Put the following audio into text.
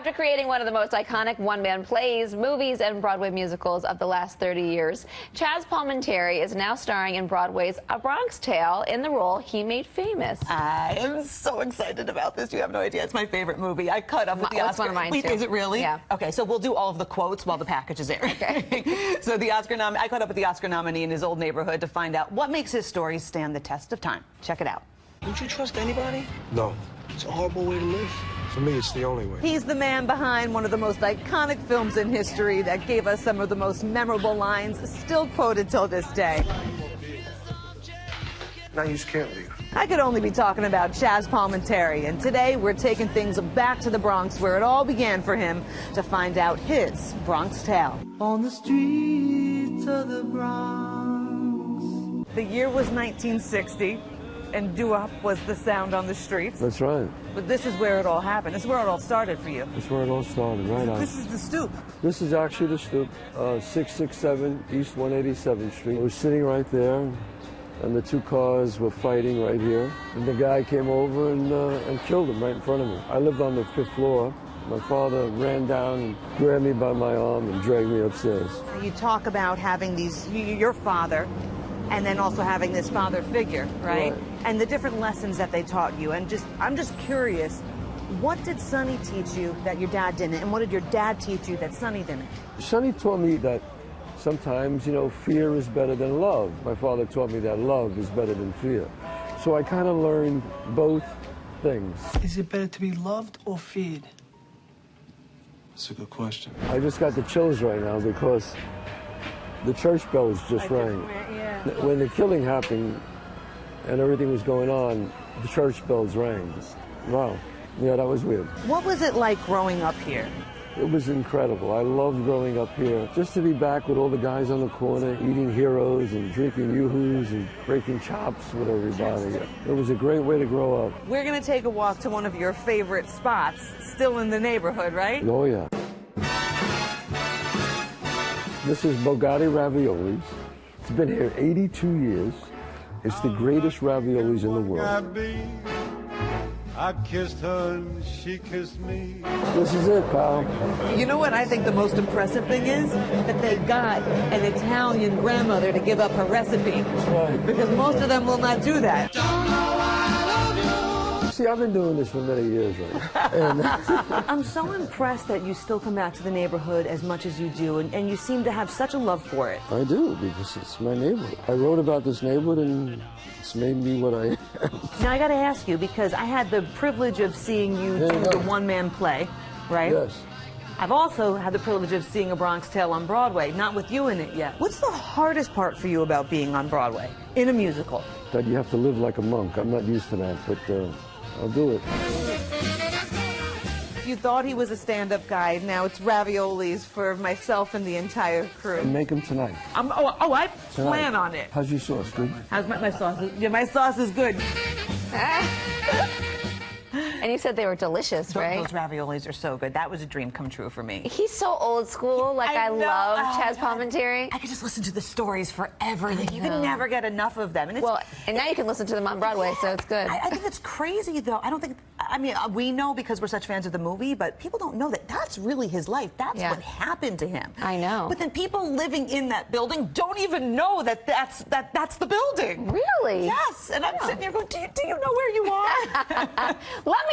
After creating one of the most iconic one-man plays, movies, and Broadway musicals of the last 30 years, Chazz Palminteri is now starring in Broadway's A Bronx Tale in the role he made famous. I am so excited about this. You have no idea. It's my favorite movie. I caught up with the Oscar. It's one of mine, Wait, too. is it really? Yeah. Okay, so we'll do all of the quotes while the package is airing. Okay. So I caught up with the Oscar nominee in his old neighborhood to find out what makes his stories stand the test of time. Check it out. Don't you trust anybody? No. It's a horrible way to live. For me, it's the only way. He's the man behind one of the most iconic films in history that gave us some of the most memorable lines, still quoted till this day. Now you just can't leave. I could only be talking about Chazz Palminteri, and today we're taking things back to the Bronx where it all began for him to find out his Bronx tale. On the streets of the Bronx. The year was 1960, and doo-wop was the sound on the streets. That's right. But this is where it all happened. This is where it all started for you. That's where it all started, right on. This is the stoop. This is actually the stoop, 667 East 187th Street. We're sitting right there, and the two cars were fighting right here. And the guy came over and killed him right in front of me. I lived on the 5th floor. My father ran down and grabbed me by my arm and dragged me upstairs. You talk about having your father, and then also having this father figure, right? And the different lessons that they taught you. And I'm just curious, what did Sonny teach you that your dad didn't? And what did your dad teach you that Sonny didn't? Sonny taught me that sometimes, fear is better than love. My father taught me that love is better than fear. So I kind of learned both things. Is it better to be loved or feared? That's a good question. I just got the chills right now because the church bells just rang. When the killing happened and everything was going on, the church bells rang. Wow. Yeah, that was weird. What was it like growing up here? It was incredible. I loved growing up here. Just to be back with all the guys on the corner, eating heroes and drinking yoo-hoos and breaking chops with everybody. It was a great way to grow up. We're going to take a walk to one of your favorite spots, still in the neighborhood, right? Oh, yeah. This is Bogatti Raviolis. It's been here 82 years. It's the greatest raviolis in the world. I kissed her and she kissed me. This is it, pal. You know what I think the most impressive thing is? That they got an Italian grandmother to give up her recipe. That's right. Because most of them will not do that. See, I've been doing this for many years, right? And I'm so impressed that you still come back to the neighborhood as much as you do, and you seem to have such a love for it. I do, because it's my neighborhood. I wrote about this neighborhood, and it's made me what I am. Now, I got to ask you, because I had the privilege of seeing you do the one-man play, right? Yes. I've also had the privilege of seeing A Bronx Tale on Broadway, not with you in it yet. What's the hardest part for you about being on Broadway, in a musical? That you have to live like a monk. I'm not used to that, but I'll do it. You thought he was a stand-up guy. Now it's raviolis for myself and the entire crew. Make them tonight. I plan on it. How's your sauce? Good? How's my sauce? Yeah, my sauce is good. And you said they were delicious, right? Those raviolis are so good. That was a dream come true for me. He's so old school. Like, I love Chazz Palminteri. I could just listen to the stories forever. You can never get enough of them. And and now you can listen to them on Broadway, so it's good. I think it's crazy, though. I mean, we know because we're such fans of the movie, but people don't know that that's really his life. That's what happened to him. I know. But then people living in that building don't even know that that's the building. Really? Yes. And I'm sitting here going, do you know where you are? Let me